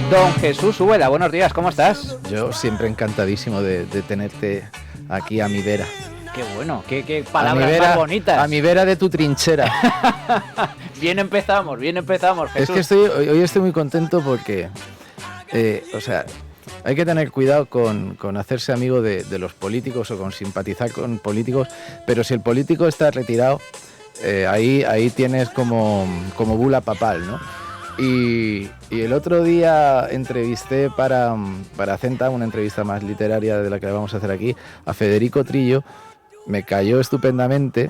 Don Jesús Úbeda, buenos días, ¿cómo estás? Yo siempre encantadísimo de tenerte aquí a mi vera. Qué bueno, qué palabras más bonitas. A mi vera de tu trinchera. Bien empezamos, Jesús. Es que hoy estoy muy contento porque, hay que tener cuidado con hacerse amigo de los políticos o con simpatizar con políticos, pero si el político está retirado, ahí tienes como bula papal, ¿no? Y el otro día entrevisté para Centa, una entrevista más literaria de la que vamos a hacer aquí, a Federico Trillo. Me cayó estupendamente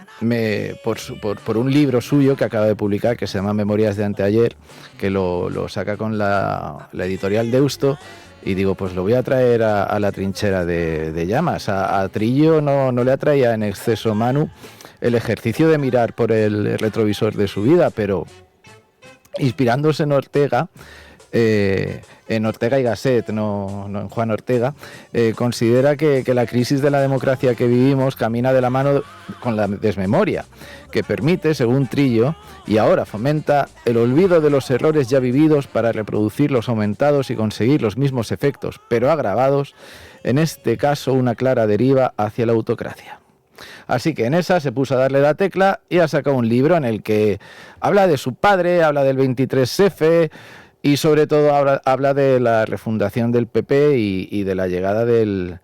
por un libro suyo que acaba de publicar, que se llama Memorias de Anteayer, que lo saca con la editorial Deusto, y digo, pues lo voy a traer a la trinchera de llamas. A Trillo no le atraía en exceso, Manu, el ejercicio de mirar por el retrovisor de su vida, pero inspirándose en Ortega y Gasset, no en Juan Ortega, considera que la crisis de la democracia que vivimos camina de la mano con la desmemoria, que permite, según Trillo, y ahora fomenta el olvido de los errores ya vividos para reproducir los aumentados y conseguir los mismos efectos, pero agravados, en este caso una clara deriva hacia la autocracia. Así que en esa se puso a darle la tecla y ha sacado un libro en el que habla de su padre, habla del 23F y sobre todo habla de la refundación del PP y de la llegada del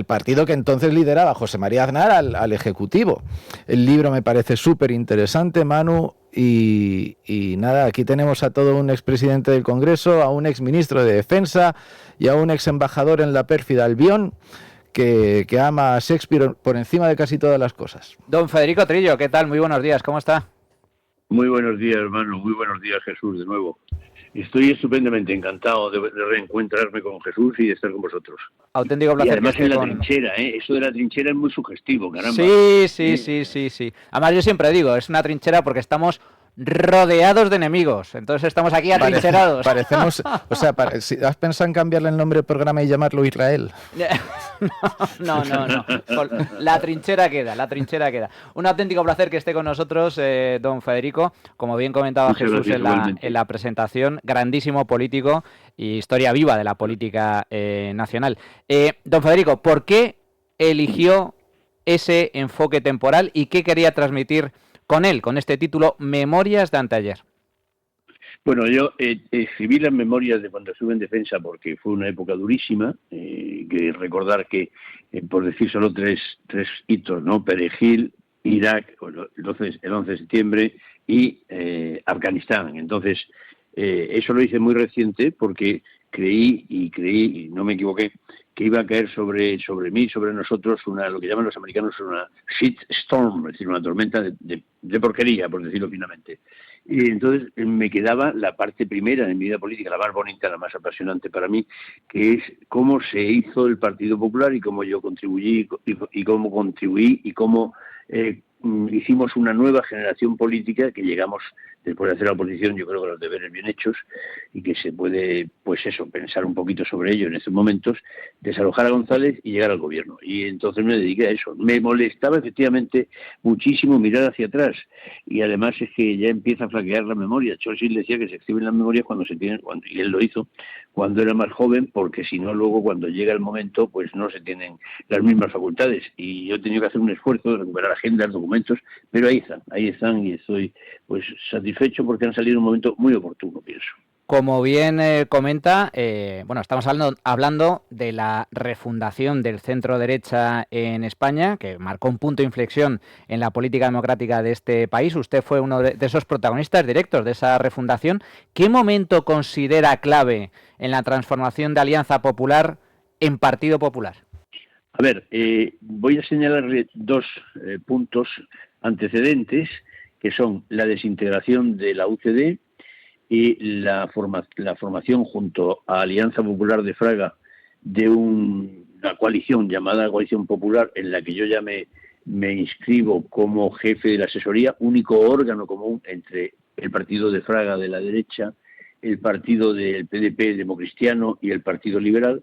partido que entonces lideraba José María Aznar al Ejecutivo. El libro me parece súper interesante, Manu, y nada, aquí tenemos a todo un expresidente del Congreso, a un exministro de Defensa y a un exembajador en la pérfida Albión, que ama a Shakespeare por encima de casi todas las cosas. Don Federico Trillo, ¿qué tal? Muy buenos días, ¿cómo está? Muy buenos días, hermano, muy buenos días, Jesús, de nuevo. Estoy estupendamente encantado de reencontrarme con Jesús y de estar con vosotros. Auténtico placer. Y además en la trinchera, eso de la trinchera es muy sugestivo, caramba. Sí. Además yo siempre digo, es una trinchera porque estamos rodeados de enemigos, entonces estamos aquí atrincherados. Parecemos, ¿has pensado en cambiarle el nombre del programa y llamarlo Israel? No. La trinchera queda. Un auténtico placer que esté con nosotros, don Federico. Como bien comentaba Muchas Jesús gracias, en la presentación, grandísimo político y historia viva de la política nacional. Don Federico, ¿por qué eligió ese enfoque temporal y qué quería transmitir con este título, Memorias de Anteayer? Bueno, yo escribí las memorias de cuando estuve en defensa porque fue una época durísima, que recordar que, por decir solo tres hitos, ¿no? Perejil, Irak, el 11 de septiembre y Afganistán. Entonces, eso lo hice muy reciente porque creí, y no me equivoqué, que iba a caer sobre mí, sobre nosotros, lo que llaman los americanos una shit storm, es decir, una tormenta de porquería, por decirlo finamente. Y entonces me quedaba la parte primera de mi vida política, la más bonita, la más apasionante para mí, que es cómo se hizo el Partido Popular y cómo yo contribuí y cómo contribuí y cómo hicimos una nueva generación política que llegamos, después de hacer la oposición, yo creo que los deberes bien hechos y que se puede, pensar un poquito sobre ello en estos momentos, desalojar a González y llegar al gobierno. Y entonces me dediqué a eso. Me molestaba efectivamente muchísimo mirar hacia atrás y además es que ya empieza a flaquear la memoria. Churchill decía que se escriben las memorias cuando se tienen, y él lo hizo, cuando era más joven, porque si no luego cuando llega el momento pues no se tienen las mismas facultades. Y yo he tenido que hacer un esfuerzo de recuperar agendas, documentos, pero ahí están y estoy pues satisfecho porque han salido en un momento muy oportuno, pienso. Como bien comenta, estamos hablando de la refundación del centro derecha en España, que marcó un punto de inflexión en la política democrática de este país. Usted fue uno de esos protagonistas directos de esa refundación. ¿Qué momento considera clave en la transformación de Alianza Popular en Partido Popular? A ver, voy a señalarle dos puntos antecedentes, que son la desintegración de la UCD y la formación junto a Alianza Popular de Fraga de una coalición llamada Coalición Popular, en la que yo ya me inscribo como jefe de la asesoría, único órgano común entre el partido de Fraga de la derecha, el partido del PDP democristiano y el Partido Liberal.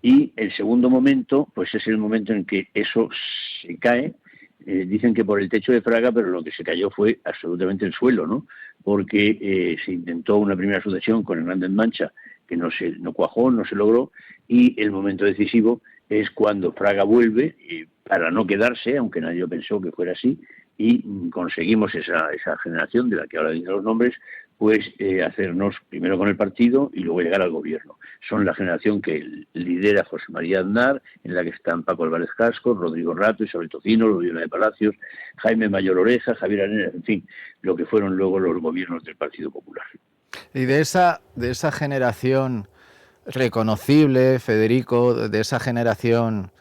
Y el segundo momento, pues es el momento en que eso se cae. Dicen que por el techo de Fraga, pero lo que se cayó fue absolutamente el suelo, ¿no? porque se intentó una primera sucesión con Hernández Mancha, que no cuajó, no se logró, y el momento decisivo es cuando Fraga vuelve, para no quedarse, aunque nadie pensó que fuera así, y conseguimos esa generación de la que ahora digo los nombres, pues hacernos primero con el partido y luego llegar al gobierno. Son la generación que lidera José María Aznar, en la que están Paco Álvarez Casco, Rodrigo Rato, Isabel Tocino, Loyola de Palacios, Jaime Mayor Oreja, Javier Arenas, en fin, lo que fueron luego los gobiernos del Partido Popular. Y de esa generación reconocible, Federico, de esa generación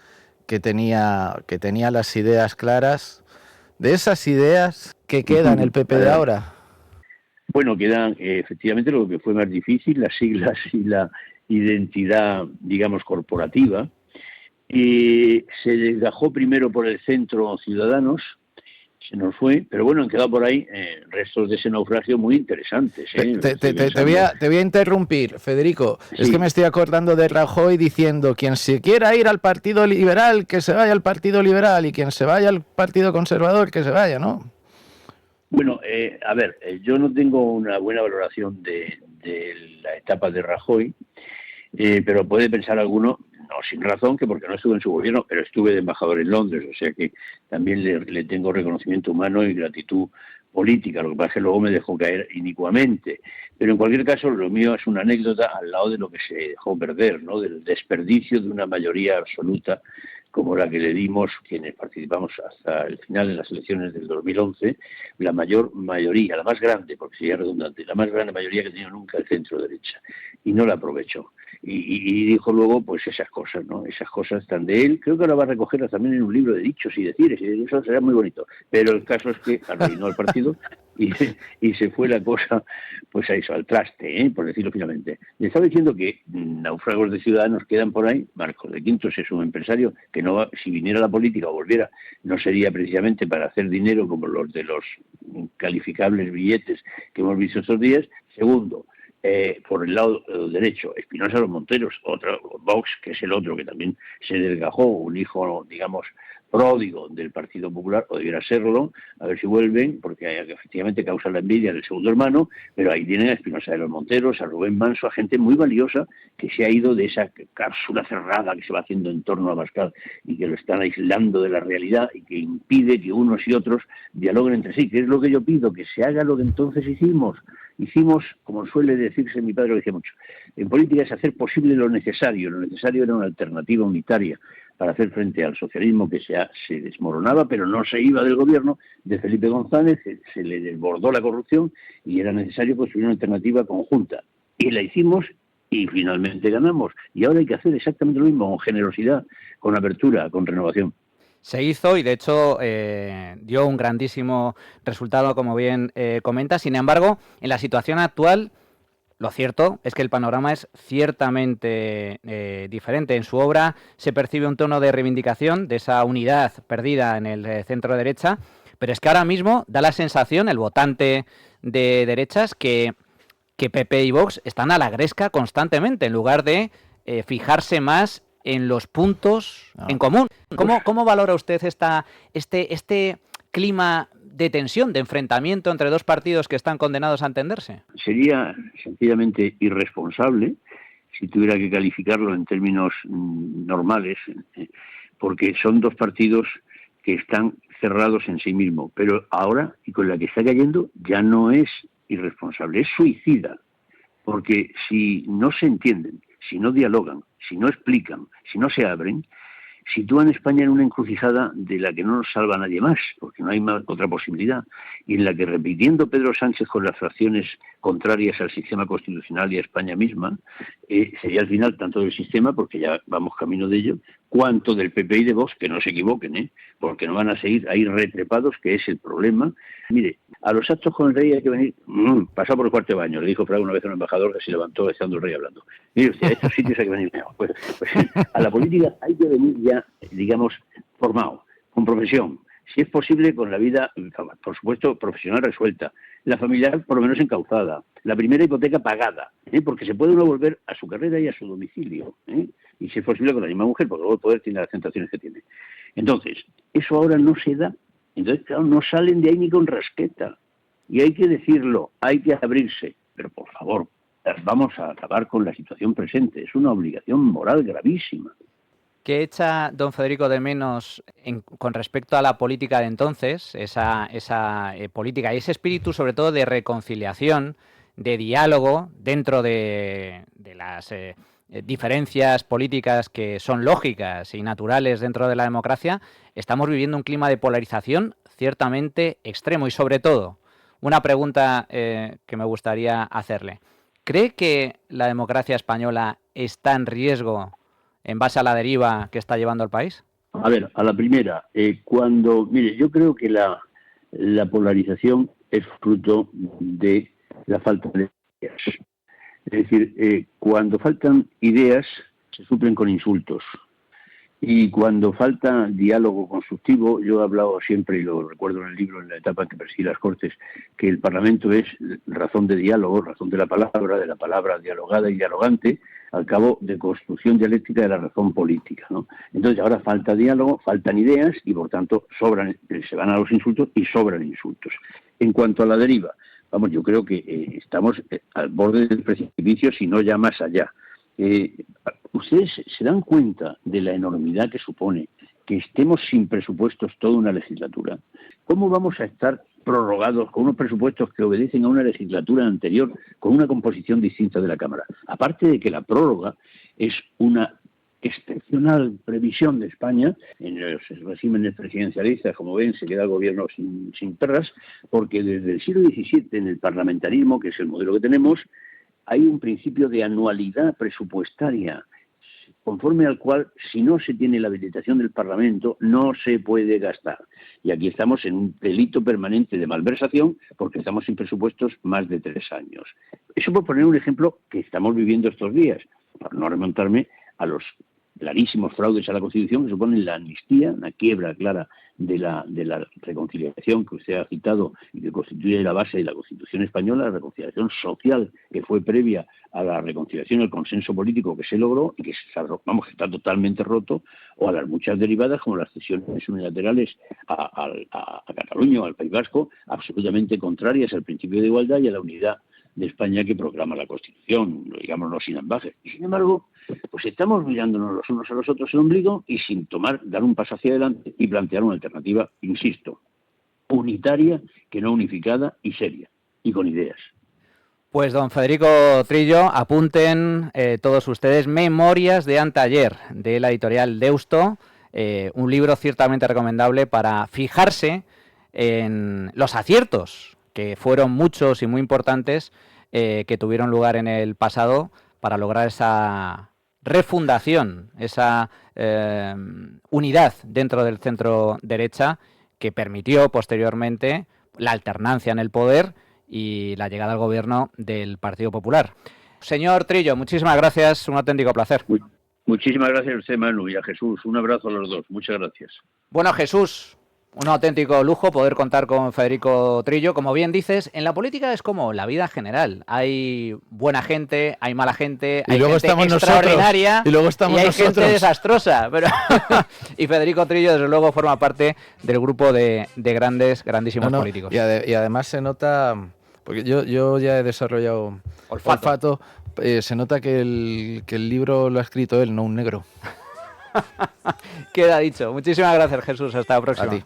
que tenía las ideas claras, de esas ideas, ¿qué queda en el PP de ahora? Bueno, quedan efectivamente lo que fue más difícil, las siglas y la identidad, digamos, corporativa. Se desgajó primero por el centro Ciudadanos, se nos fue, pero bueno, han quedado por ahí restos de ese naufragio muy interesantes. Te voy a interrumpir, Federico. Sí. Es que me estoy acordando de Rajoy diciendo: quien se quiera ir al Partido Liberal, que se vaya al Partido Liberal, y quien se vaya al Partido Conservador, que se vaya, ¿no? Bueno, a ver, yo no tengo una buena valoración de la etapa de Rajoy, pero puede pensar alguno, no sin razón, que porque no estuve en su gobierno, pero estuve de embajador en Londres, o sea que también le tengo reconocimiento humano y gratitud política. Lo que pasa es que luego me dejó caer inicuamente. Pero en cualquier caso, lo mío es una anécdota al lado de lo que se dejó perder, ¿no? Del desperdicio de una mayoría absoluta como la que le dimos quienes participamos hasta el final de las elecciones del 2011, la mayoría, la más grande, porque sería redundante, la más grande mayoría que ha tenido nunca el centro derecha, y no la aprovechó. Y dijo luego, pues esas cosas, ¿no? Esas cosas están de él. Creo que ahora va a recogerlas también en un libro de dichos y decires, y eso será muy bonito. Pero el caso es que arruinó el partido y se fue la cosa, pues a eso, al traste, por decirlo finalmente. Le estaba diciendo que náufragos de Ciudadanos quedan por ahí. Marcos de Quintos es un empresario que no va, si viniera a la política o volviera, no sería precisamente para hacer dinero como los de los calificables billetes que hemos visto estos días. Segundo, por el lado derecho, Espinosa Los Monteros, otro Vox, que es el otro que también se desgajó, un hijo, digamos, pródigo del Partido Popular, o debiera serlo, a ver si vuelven, porque efectivamente causa la envidia del segundo hermano, pero ahí tienen a Espinosa de los Monteros, a Rubén Manso, a gente muy valiosa que se ha ido de esa cápsula cerrada que se va haciendo en torno a Abascal y que lo están aislando de la realidad y que impide que unos y otros dialoguen entre sí, que es lo que yo pido, que se haga lo que entonces hicimos, como suele decirse, mi padre lo decía mucho, en política es hacer posible lo necesario era una alternativa unitaria para hacer frente al socialismo que se desmoronaba, pero no se iba del gobierno de Felipe González, se le desbordó la corrupción y era necesario construir una alternativa conjunta. Y la hicimos y finalmente ganamos. Y ahora hay que hacer exactamente lo mismo, con generosidad, con apertura, con renovación. Se hizo y de hecho dio un grandísimo resultado, como bien comenta. Sin embargo, en la situación actual, lo cierto es que el panorama es ciertamente diferente. En su obra se percibe un tono de reivindicación de esa unidad perdida en el centro derecha, pero es que ahora mismo da la sensación, el votante de derechas, que PP y Vox están a la gresca constantemente, en lugar de fijarse más en los puntos en común. ¿Cómo valora usted este clima de tensión, de enfrentamiento entre dos partidos que están condenados a entenderse? Sería sencillamente irresponsable si tuviera que calificarlo en términos normales, porque son dos partidos que están cerrados en sí mismos, pero ahora, y con la que está cayendo, ya no es irresponsable, es suicida, porque si no se entienden, si no dialogan, si no explican, si no se abren, sitúan a España en una encrucijada de la que no nos salva nadie más, porque no hay otra posibilidad, y en la que, repitiendo Pedro Sánchez con las fracciones contrarias al sistema constitucional y a España misma, sería al final tanto del sistema, porque ya vamos camino de ello, cuanto del PP y de Vox, que no se equivoquen, porque no van a seguir ahí retrepados, que es el problema. Mire, a los actos con el rey hay que venir pasado por el cuarto de baño, le dijo Fraga una vez a un embajador que se levantó estando el rey hablando. Mire usted, a estos sitios hay que venir mejor. Pues a la política hay que venir ya, digamos, formado, con profesión. Si es posible, con la vida, por supuesto, profesional resuelta. La familiar, por lo menos, encauzada. La primera hipoteca pagada, porque se puede uno volver a su carrera y a su domicilio. Y si es posible, con la misma mujer, porque luego el poder tiene las tentaciones que tiene. Entonces, eso ahora no se da. Entonces, claro, no salen de ahí ni con rasqueta. y hay que decirlo, hay que abrirse, pero por favor, vamos a acabar con la situación presente, es una obligación moral gravísima. ¿Qué echa don Federico de menos con respecto a la política de entonces, esa política y ese espíritu sobre todo de reconciliación, de diálogo dentro de las diferencias políticas que son lógicas y naturales dentro de la democracia? Estamos viviendo un clima de polarización ciertamente extremo y sobre todo, una pregunta que me gustaría hacerle. ¿Cree que la democracia española está en riesgo en base a la deriva que está llevando el país? A ver, a la primera, mire, yo creo que la polarización es fruto de la falta de ideas. Es decir, cuando faltan ideas, se suplen con insultos. Y cuando falta diálogo constructivo, yo he hablado siempre, y lo recuerdo en el libro, en la etapa en que presidí las Cortes, que el Parlamento es razón de diálogo, razón de la palabra dialogada y dialogante, al cabo de construcción dialéctica de la razón política, ¿no? Entonces ahora falta diálogo, faltan ideas y por tanto se van a los insultos y sobran insultos. En cuanto a la deriva, vamos, yo creo que estamos al borde del precipicio, si no ya más allá. ¿Ustedes se dan cuenta de la enormidad que supone que estemos sin presupuestos toda una legislatura? ¿Cómo vamos a estar prorrogados con unos presupuestos que obedecen a una legislatura anterior con una composición distinta de la Cámara? Aparte de que la prórroga es una excepcional previsión de España, en los regímenes presidencialistas, como ven, se queda el gobierno sin perras, porque desde el siglo XVII, en el parlamentarismo, que es el modelo que tenemos, hay un principio de anualidad presupuestaria, conforme al cual, si no se tiene la habilitación del Parlamento, no se puede gastar. Y aquí estamos en un delito permanente de malversación porque estamos sin presupuestos más de 3 años. Eso por poner un ejemplo que estamos viviendo estos días, para no remontarme a los clarísimos fraudes a la Constitución que suponen la amnistía, una quiebra clara de la reconciliación que usted ha citado y que constituye la base de la Constitución española, la reconciliación social que fue previa a la reconciliación y el consenso político que se logró y que está totalmente roto, o a las muchas derivadas como las cesiones unilaterales a Cataluña o al País Vasco, absolutamente contrarias al principio de igualdad y a la unidad de España que proclama la Constitución, digámoslo sin ambajes. Y sin embargo, pues estamos mirándonos los unos a los otros el ombligo y sin dar un paso hacia adelante y plantear una alternativa, insisto, unitaria, que no unificada y seria, y con ideas. Pues don Federico Trillo, apunten todos ustedes Memorias de Anteayer, de la editorial Deusto, un libro ciertamente recomendable para fijarse en los aciertos, que fueron muchos y muy importantes, que tuvieron lugar en el pasado para lograr esa refundación, esa unidad dentro del centro derecha que permitió posteriormente la alternancia en el poder y la llegada al gobierno del Partido Popular. Señor Trillo, muchísimas gracias, un auténtico placer. Muchísimas gracias a usted, Manu, y a Jesús. Un abrazo a los dos. Muchas gracias. Bueno, Jesús, un auténtico lujo poder contar con Federico Trillo. Como bien dices, en la política es como la vida general. Hay buena gente, hay mala gente, hay gente extraordinaria y luego estamos hay nosotros. gente desastrosa. Pero y Federico Trillo, desde luego, forma parte del grupo de grandísimos políticos. Y además se nota, porque yo ya he desarrollado olfato, se nota que el libro lo ha escrito él, no un negro. Queda dicho. Muchísimas gracias, Jesús. Hasta la próxima. A ti.